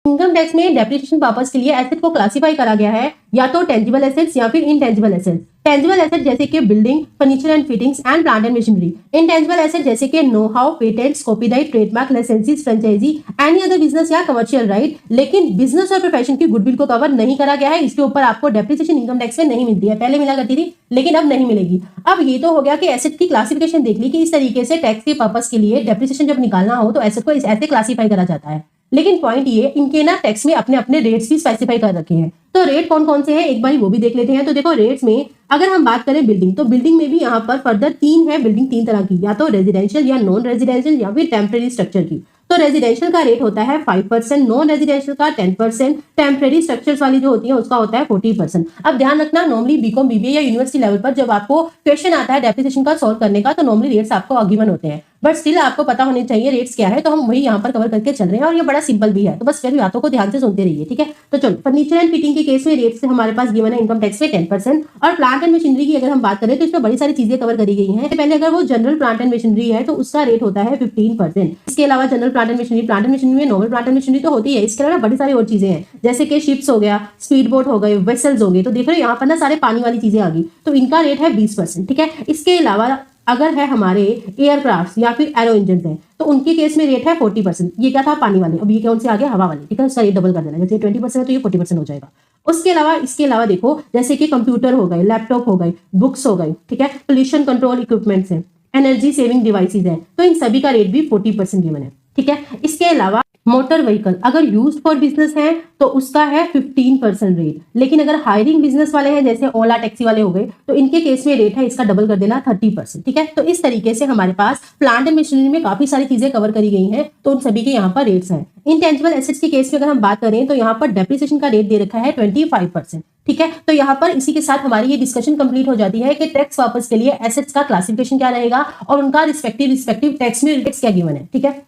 Income tax में depreciation purpose के लिए एसेट को क्लासिफाई करा गया है या तो टेंजिबल एसेट्स या फिर इनटेंजिबल एसेट्स। टेंजिबल एसेट जैसे कि building, furniture and fittings and plant and machinery. Intangible asset जैसे कि know how, patents, copyright, trademark, licences, franchisee, any other business या कमर्शियल राइट। लेकिन बिजनेस और प्रोफेशन की गुडविल को कवर नहीं करा गया है, इसके ऊपर आपको डेप्रिसिएशन इनकम टैक्स में नहीं मिलती है। पहले मिला करती थी लेकिन अब नहीं मिलेगी। अब ये तो हो गया कि एसेट की क्लासिफिकेशन देख ली कि इस तरीके से टैक्स के पर्पस के लिए डेप्रिसिएशन जब निकालना हो तो एसेट को ऐसे क्लासिफाई करा जाता है। लेकिन पॉइंट ये इनके ना टैक्स में अपने अपने रेट्स भी स्पेसिफाई कर रखे हैं। तो रेट कौन कौन से हैं एक बार वो भी देख लेते हैं। तो देखो रेट्स में अगर हम बात करें बिल्डिंग, तो बिल्डिंग में भी यहाँ पर फर्दर तीन है बिल्डिंग, तीन तरह की, या तो रेजिडेंशियल या नॉन रेजिडेंशियल या फिर टेम्परेरी स्ट्रक्चर की। तो रेजिडेंशियल का रेट होता है 5%, नॉन रेजिडेंशियल का 10%, टेम्परेरी स्ट्रक्चर्स वाली जो होती है उसका होता है 40%। अब ध्यान रखना, नॉर्मली बीकॉम, बीबीए या यूनिवर्सिटी लेवल पर जब आपको क्वेश्चन आता है डेप्रिसिएशन का सॉल्व करने का, तो नॉर्मली रेट्स आपको गिवन होते हैं, बट स्टिल आपको पता होने चाहिए रेट्स क्या है। तो हम वही यहाँ पर कवर करके चल रहे हैं और ये बड़ा सिंपल भी है, तो बस फिर बातों को ध्यान से सुनते रहिए, ठीक है। तो चलो, फर्नीचर एंड फिटिंग के केस में रेट्स हमारे पास गिवन है इनकम टैक्स में 10%। और प्लांट एंड मशीनरी की अगर हम बात करें तो इसमें बड़ी सारी चीजें कवर करी गई हैं। पहले अगर वो जनरल प्लांट एंड मशीनरी है तो उसका रेट होता है 15%। इसके अलावा जनरल प्लांट एंड मशीनरी में नॉर्मल प्लांट एंड मशीनरी तो होती है, इसके अलावा बड़ी सारी और चीजें हैं जैसे कि शिप्स हो गया, स्पीड बोट हो गए, वेसल्स हो गए। तो देख रहे हो यहाँ पर ना सारे पानी वाली चीजें आ गई, तो इनका रेट है 20%, ठीक है। इसके अलावा अगर है हमारे एयरक्राफ्ट या फिर एरो इंजन है तो उनके केस में रेट है 40%। ये क्या था, पानी वाले, अब ये कौन से आ गए, हवा वाले, ठीक है। उसका रेट डबल कर देना, जैसे 20% है तो ये 40% हो जाएगा। उसके अलावा इसके अलावा देखो जैसे कि कंप्यूटर हो गए, लैपटॉप हो गए, बुक्स हो गई, ठीक है, पोल्यूशन कंट्रोल इक्विपमेंट्स है, एनर्जी सेविंग डिवाइसेज है, तो इन सभी का रेट भी 40% गिवन है, ठीक है। इसके अलावा मोटर व्हीकल अगर यूज्ड फॉर बिजनेस है तो उसका है 15% रेट। लेकिन अगर हायरिंग बिजनेस वाले हैं जैसे ओला टैक्सी वाले हो गए तो इनके केस में रेट है इसका डबल कर देना 30%, ठीक है। तो इस तरीके से हमारे पास प्लांट एंड मशीनरी में काफी सारी चीजें कवर करी गई हैं, तो उन सभी के यहाँ पर रेट्स हैं। इनटेंजिबल एसेट्स के केस में अगर हम बात करें तो यहाँ पर डेप्रिसिएशन का रेट दे रखा है 25%, ठीक है। तो यहाँ पर इसी के साथ हमारी ये डिस्कशन कंप्लीट हो जाती है कि टैक्स पर्पस के लिए एसेट्स का क्लासिफिकेशन क्या रहेगा और उनका रिस्पेक्टिव टैक्स में रेट्स क्या गिवन है, ठीक है।